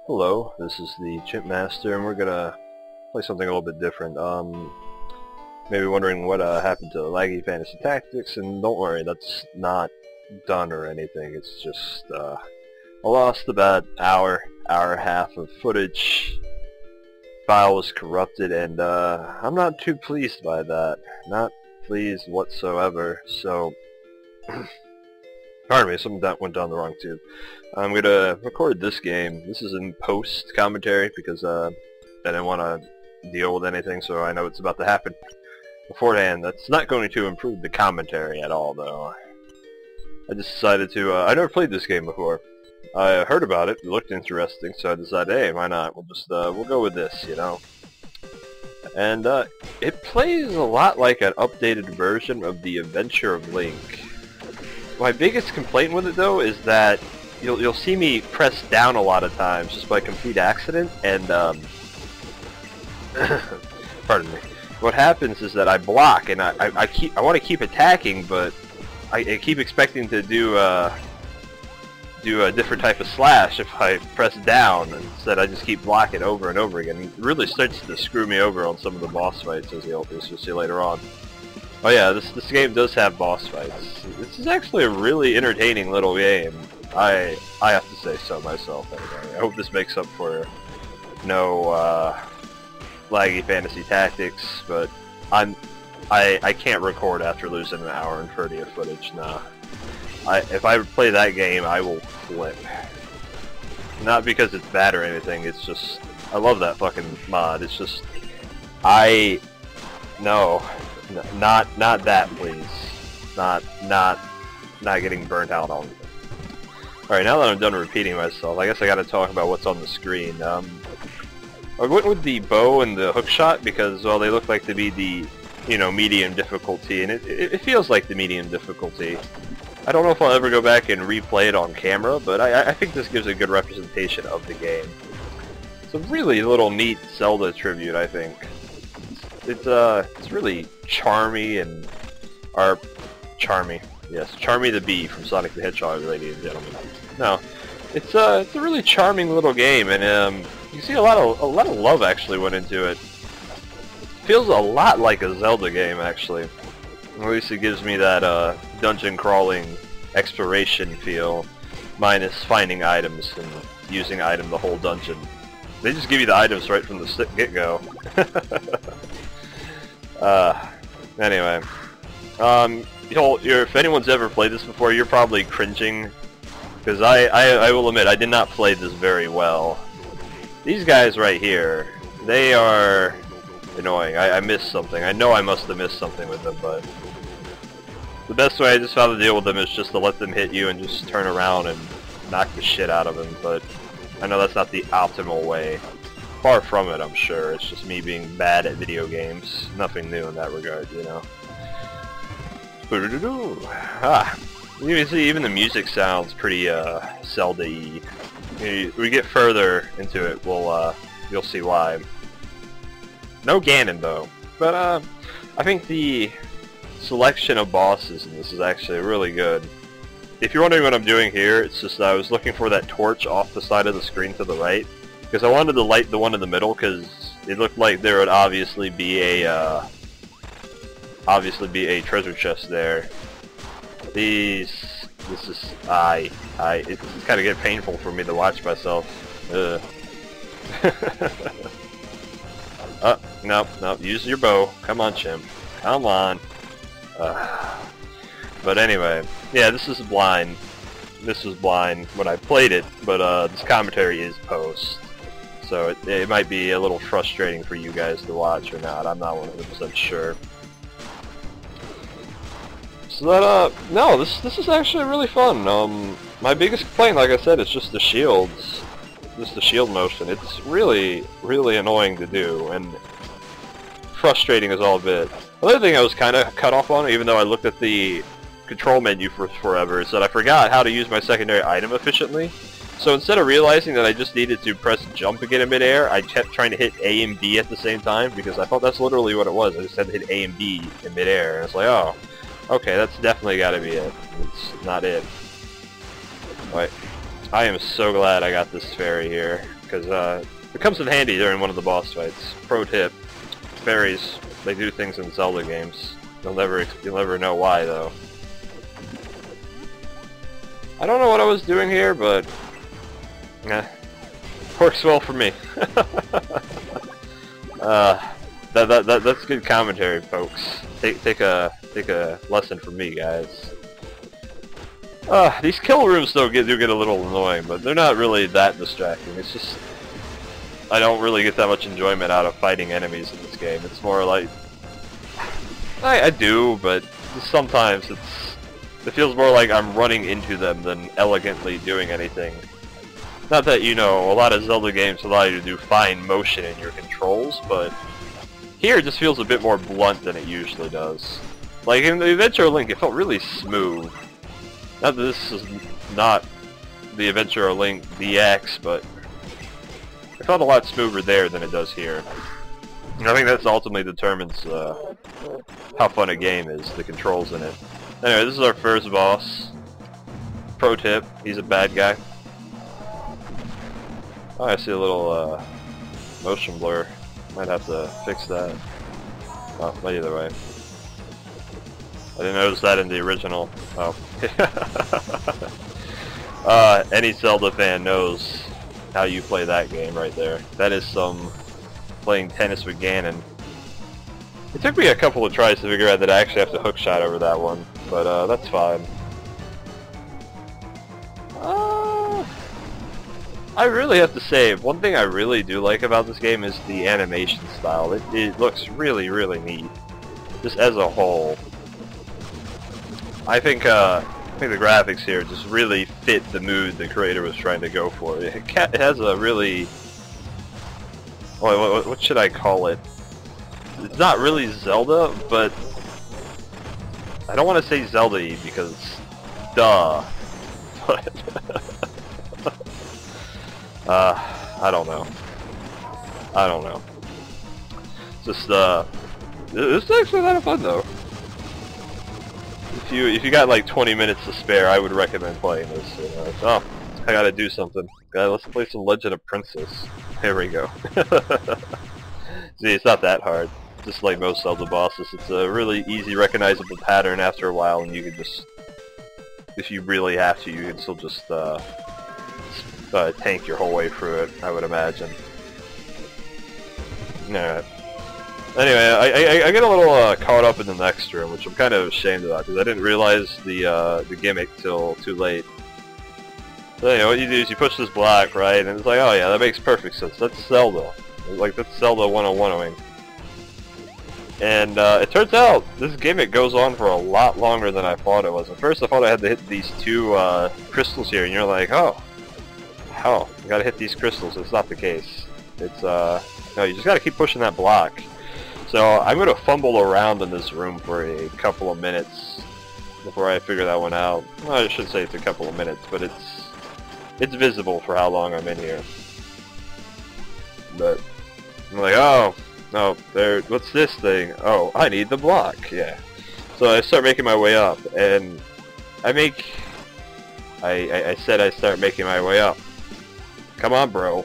Hello, this is the Chimp Master, and we're gonna play something a little bit different. Maybe wondering what happened to Laggy Fantasy Tactics, and don't worry, that's not done or anything. It's just I lost about hour and a half of footage. File was corrupted, and I'm not too pleased by that. Not pleased whatsoever. So, pardon me, something that went down the wrong tube. I'm gonna record this game. This is in post commentary because I didn't want to deal with anything, so I know it's about to happen beforehand. That's not going to improve the commentary at all, though. I just decided to. I never played this game before. I heard about it. It looked interesting, so I decided, hey, why not? We'll go with this, you know. And it plays a lot like an updated version of The Adventure of Link. My biggest complaint with it, though, is that you'll see me press down a lot of times just by complete accident, and pardon me. What happens is that I block, and I want to keep attacking, but I keep expecting to do a different type of slash if I press down. Instead, I just keep blocking over and over again. It really starts to screw me over on some of the boss fights, as you'll see later on. Oh yeah, this game does have boss fights. This is actually a really entertaining little game. I have to say so myself. Anyway. I hope this makes up for no Laggy Fantasy Tactics, but I can't record after losing an hour and 30 of footage. Nah. If I play that game, I will flip. Not because it's bad or anything. It's just I love that fucking mod. It's just no, not that, please. Not getting burnt out on. Alright, now that I'm done repeating myself, I guess I gotta talk about what's on the screen. I went with the bow and the hookshot because, well, they look like to be the, you know, medium difficulty, and it feels like the medium difficulty. I don't know if I'll ever go back and replay it on camera, but I think this gives a good representation of the game. It's a really little neat Zelda tribute, I think. It's really charmy and... Yes, Charmy the Bee from Sonic the Hedgehog, ladies and gentlemen. No, it's a really charming little game, and you see a lot of love actually went into it. Feels a lot like a Zelda game, actually. At least it gives me that dungeon crawling exploration feel, minus finding items and using the whole dungeon. They just give you the items right from the get-go. Anyway. If anyone's ever played this before, you're probably cringing, because I will admit, I did not play this very well. These guys right here, they are annoying. I missed something. I know I must have missed something with them, but the best way I just found to deal with them is just to let them hit you and just turn around and knock the shit out of them, but I know that's not the optimal way. Far from it, I'm sure. It's just me being bad at video games. Nothing new in that regard, you know. Ah, you can see even the music sounds pretty Zelda-y. We get further into it, you'll see why. No Ganon though, but I think the selection of bosses in this is actually really good. If you're wondering what I'm doing here, it's just I was looking for that torch off the side of the screen to the right, because I wanted to light the one in the middle, because it looked like there would obviously be a treasure chest there. It's kind of get painful for me to watch myself. No, use your bow. Come on, chimp. Come on. But anyway, yeah, this is blind. This was blind when I played it, but this commentary is post. So it might be a little frustrating for you guys to watch or not. I'm not 100% sure. So that, no, this is actually really fun. My biggest complaint, like I said, is just the shields. Just the shield motion. It's really, really annoying to do, and frustrating as all bit. Another thing I was kind of cut off on, even though I looked at the control menu for forever, is that I forgot how to use my secondary item efficiently. So instead of realizing that I just needed to press jump again in midair, I kept trying to hit A and B at the same time, because I thought that's literally what it was. I just had to hit A and B in midair, and it's like, oh. Okay, that's definitely got to be it. It's not it. Wait. I am so glad I got this fairy here, because it comes in handy during one of the boss fights. Pro tip, fairies, they do things in Zelda games. You'll never know why, though. I don't know what I was doing here, but works well for me. That's good commentary, folks. Take a lesson from me, guys. These kill rooms though do get a little annoying, but they're not really that distracting. It's just I don't really get that much enjoyment out of fighting enemies in this game. It's more like I do, but sometimes it feels more like I'm running into them than elegantly doing anything. Not that, you know, a lot of Zelda games allow you to do fine motion in your controls, but here it just feels a bit more blunt than it usually does. Like in the Adventure Link, it felt really smooth. Not that this is not the Adventure Link DX, but it felt a lot smoother there than it does here. And I think that's ultimately determines how fun a game is, the controls in it. Anyway, this is our first boss. Pro tip, he's a bad guy. Oh, I see a little motion blur. Might have to fix that. Oh, but either way. I didn't notice that in the original. Oh. Any Zelda fan knows how you play that game right there. That is some playing tennis with Ganon. It took me a couple of tries to figure out that I actually have to hookshot over that one, but that's fine. I really have to say, one thing I really do like about this game is the animation style. It looks really, really neat, just as a whole. I think the graphics here just really fit the mood the creator was trying to go for. It has a really, what should I call it? It's not really Zelda, but I don't want to say Zelda-y because, duh. But I don't know. Just this is actually a lot of fun though. If you got like 20 minutes to spare, I would recommend playing this. You know, oh, I gotta do something. Let's play some Legend of Princess. Here we go. See, it's not that hard. Just like most Zelda bosses, it's a really easy, recognizable pattern after a while, and you can just, if you really have to, you can still just tank your whole way through it, I would imagine. Alright. Anyway, I get a little caught up in the next room, which I'm kind of ashamed about, because I didn't realize the gimmick till too late. So anyway, what you do is you push this block, right, and it's like, oh yeah, that makes perfect sense. That's Zelda. Like, that's Zelda 101-ing. And it turns out this gimmick goes on for a lot longer than I thought it was. At first I thought I had to hit these two crystals here, and you're like, oh, you gotta hit these crystals. It's not the case. It's, no, you just gotta keep pushing that block. So I'm gonna fumble around in this room for a couple of minutes before I figure that one out. Well, I should say it's a couple of minutes, but it's visible for how long I'm in here. But I'm like, oh, no, there. What's this thing? Oh, I need the block. Yeah. So I start making my way up, and I said I start making my way up. Come on, bro.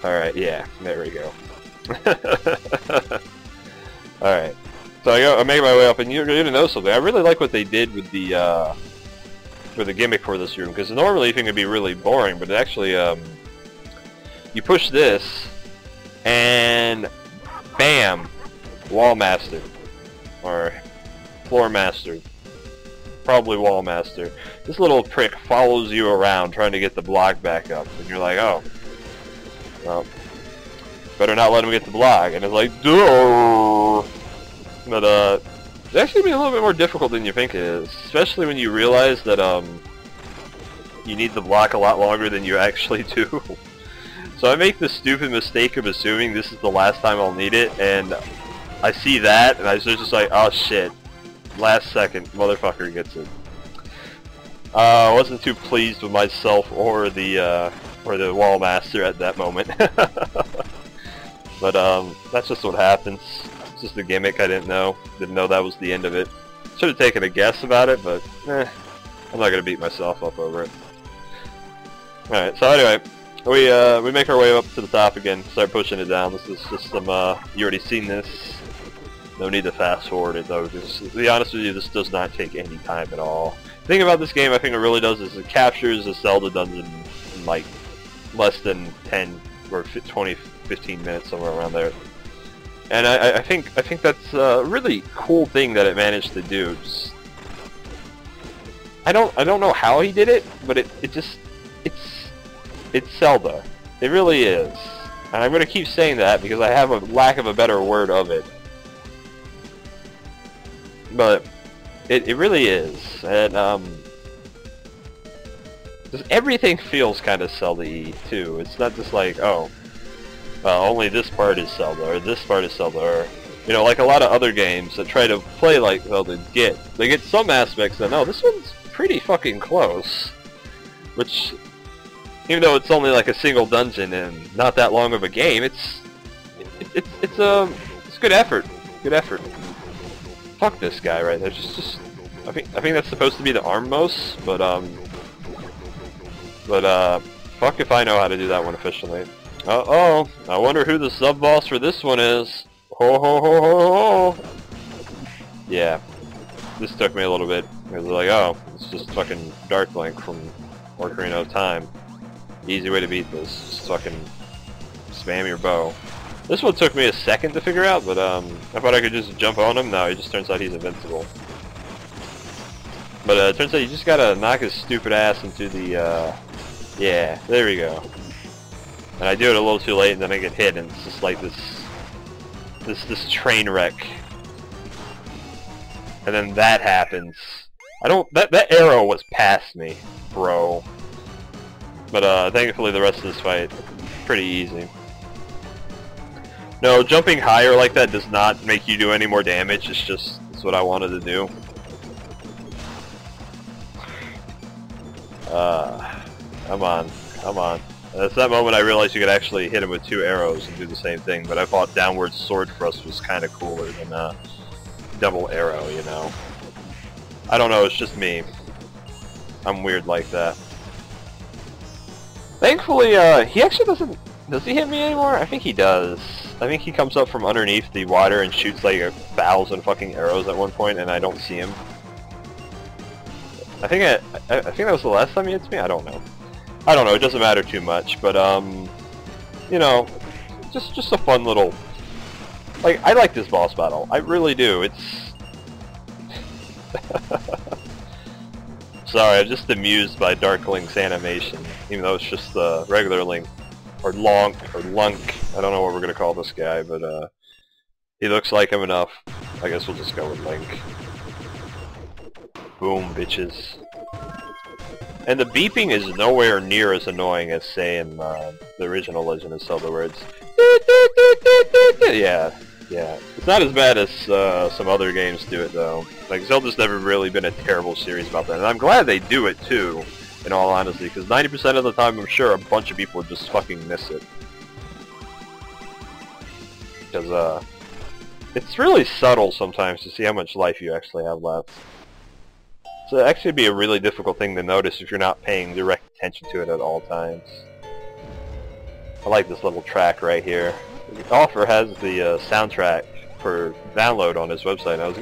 Alright, yeah, there we go. Alright. So I make my way up, and you're gonna know something. I really like what they did with the gimmick for this room, because normally you think it'd be really boring, but it actually, you push this, and bam! Wall mastered. Or floor mastered. Probably wall master. This little prick follows you around trying to get the block back up, and you're like, oh, well, better not let him get the block. And it's like, duh. But it's actually been a little bit more difficult than you think it is, especially when you realize that you need the block a lot longer than you actually do. So I make the stupid mistake of assuming this is the last time I'll need it, and I see that, and I was just like, oh shit. Last second, motherfucker gets it. I wasn't too pleased with myself or the wall master at that moment. But that's just what happens. It's just a gimmick I didn't know. Didn't know that was the end of it. Should have taken a guess about it, but I'm not gonna beat myself up over it. Alright, so anyway, we make our way up to the top again, start pushing it down. This is just some, you already seen this. No need to fast forward it though, because to be honest with you, this does not take any time at all. The thing about this game I think it really does is it captures a Zelda dungeon in like less than 10 or 20, 15 minutes, somewhere around there. And I think that's a really cool thing that it managed to do. Just, I don't know how he did it, but it's Zelda. It really is. And I'm gonna keep saying that because I have a lack of a better word of it. But it really is. And just everything feels kind of Zelda-y too. It's not just like, oh, only this part is Zelda, or this part is Zelda, or, you know, like a lot of other games that try to play like Zelda get. They get some aspects that, no, this one's pretty fucking close. Which, even though it's only like a single dungeon and not that long of a game, it's good effort. Good effort. Fuck this guy right there. Just I think that's supposed to be the armmost, but fuck if I know how to do that one efficiently. Uh-oh, I wonder who the sub-boss for this one is. Ho ho ho ho ho! Yeah, this took me a little bit. I was like, oh, it's just fucking Dark Link from Ocarina of Time. Easy way to beat this. Just fucking spam your bow. This one took me a second to figure out, but I thought I could just jump on him. No, it just turns out he's invincible. But it turns out you just gotta knock his stupid ass into the, yeah, there we go. And I do it a little too late, and then I get hit, and it's just like this train wreck. And then that happens. That arrow was past me, bro. But thankfully the rest of this fight, pretty easy. No, jumping higher like that does not make you do any more damage. It's what I wanted to do. Come on, come on. That's that moment I realized you could actually hit him with 2 arrows and do the same thing, but I thought downward sword thrust was kind of cooler than double arrow, you know. I don't know, it's just me. I'm weird like that. Thankfully, he actually doesn't... Does he hit me anymore? I think he does. I think he comes up from underneath the water and shoots like 1,000 fucking arrows at one point, and I don't see him. I think that was the last time he hits me? I don't know. I don't know, it doesn't matter too much, but, you know, just a fun little... Like, I like this boss battle. I really do. It's... Sorry, I'm just amused by Dark Link's animation, even though it's just the regular Link. Or Lunk. I don't know what we're gonna call this guy, but, he looks like him enough. I guess we'll just go with Link. Boom, bitches. And the beeping is nowhere near as annoying as, say, in the original Legend of Zelda, where it's... Yeah, yeah. It's not as bad as some other games do it, though. Like, Zelda's never really been a terrible series about that, and I'm glad they do it, too, in all honesty, because 90% of the time, I'm sure a bunch of people would just fucking miss it. Because, it's really subtle sometimes to see how much life you actually have left. So it actually be a really difficult thing to notice if you're not paying direct attention to it at all times. I like this little track right here. Offer has the soundtrack for download on his website. I'm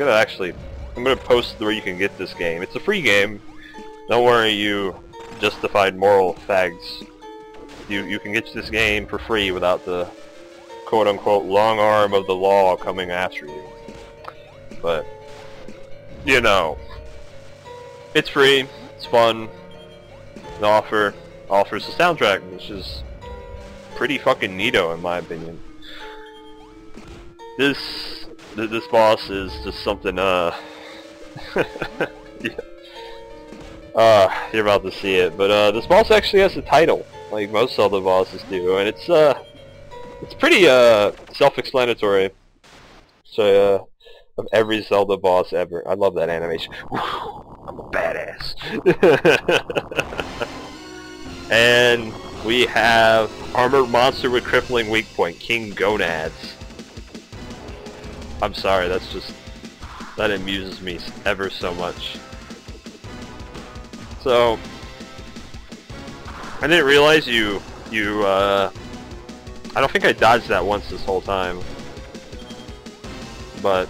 gonna post where you can get this game. It's a free game. Don't worry, you justified moral fags. You can get this game for free without the quote-unquote long arm of the law coming after you. But, you know, it's free, it's fun, the offers the soundtrack, which is pretty fucking neato in my opinion. This boss is just something, yeah. You're about to see it, but this boss actually has a title, like most Zelda bosses do, and it's pretty self-explanatory. So of every Zelda boss ever. I love that animation. I'm a badass. And we have armored monster with crippling weak point, King Gonads. I'm sorry, that amuses me ever so much. So I didn't realize I don't think I dodged that once this whole time. But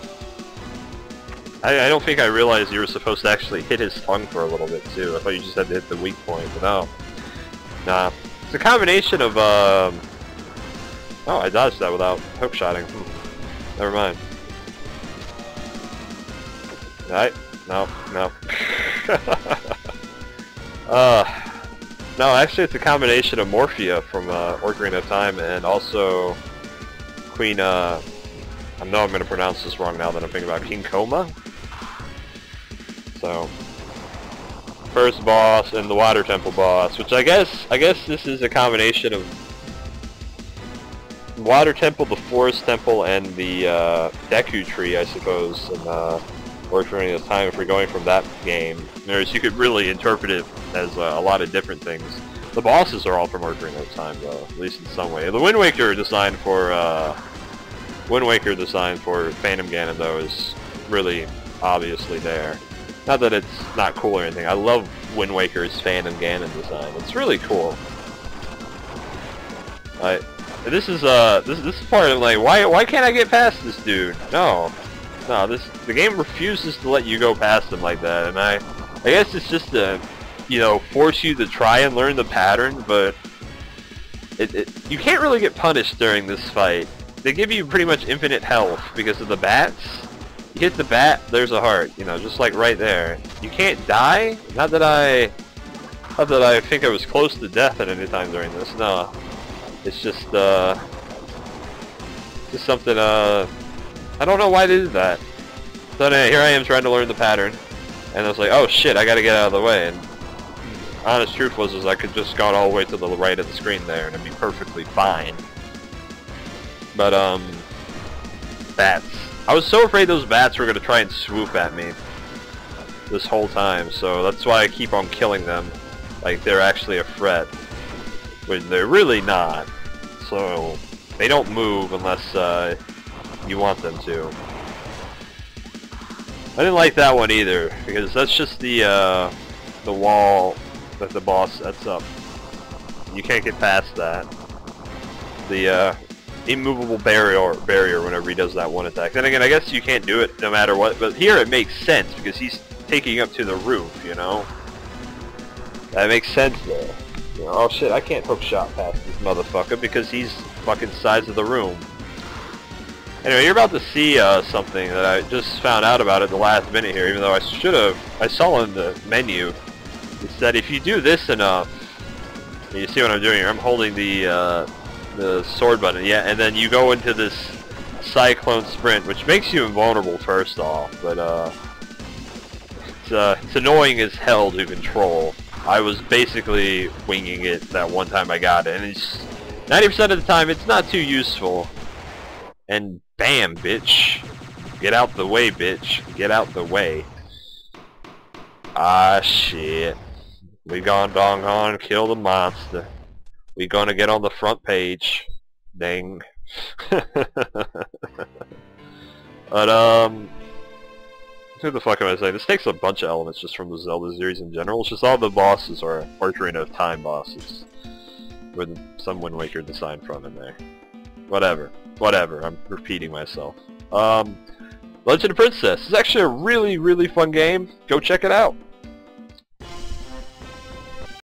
I don't think I realized you were supposed to actually hit his tongue for a little bit too. I thought you just had to hit the weak point, but no. Nah. It's a combination of oh, I dodged that without hookshotting. Never mind. Right? No, no. No, actually it's a combination of Morphia from Ocarina of Time and also Queen, I know I'm going to pronounce this wrong now that I'm thinking about King Koma. So, first boss and the Water Temple boss, which I guess this is a combination of Water Temple, the Forest Temple, and the Deku Tree, I suppose, in Ocarina of Time, if we're going from that game. Whereas you could really interpret it as a lot of different things. The bosses are all from Ocarina of Time, though, at least in some way. The Wind Waker design for Phantom Ganon, though, is really obviously there. Not that it's not cool or anything. I love Wind Waker's Phantom Ganon design. It's really cool. This is part of like why can't I get past this dude? No, the game refuses to let you go past him like that, and I guess it's just to, you know, force you to try and learn the pattern, but you can't really get punished during this fight. They give you pretty much infinite health because of the bats. You hit the bat, there's a heart, you know, just like right there. You can't die. Not that I think I was close to death at any time during this. No, it's just something. I don't know why they did that. So anyway, here I am trying to learn the pattern, and I was like, oh shit, I gotta get out of the way. And honest truth was I could just gone all the way to the right of the screen there, and it'd be perfectly fine. But bats. I was so afraid those bats were gonna try and swoop at me this whole time, so that's why I keep on killing them like they're actually a threat, when they're really not. So they don't move unless you want them to. I didn't like that one either, because that's just the wall that the boss sets up. You can't get past that. The immovable barrier whenever he does that one attack. Then again, I guess you can't do it no matter what, but here it makes sense because he's taking up to the roof, you know? That makes sense there. You know, oh shit, I can't hookshot past this motherfucker because he's fucking size of the room. Anyway, you're about to see something that I just found out about at the last minute here, even though I saw in the menu. It's that if you do this enough, you see what I'm doing here, I'm holding the sword button, yeah, and then you go into this Cyclone Sprint, which makes you invulnerable first off, but it's annoying as hell to control. I was basically winging it that one time I got it, and it's 90% of the time it's not too useful. And bam, bitch. Get out the way, bitch. Get out the way. Ah, shit. We gone doggone kill the monster. We gonna get on the front page. Dang. But, who the fuck am I saying? This takes a bunch of elements just from the Zelda series in general. It's just all the bosses are Ocarina of Time bosses. With some Wind Waker design from in there. Whatever, I'm repeating myself. Legend of Princess is actually a really, really fun game. Go check it out.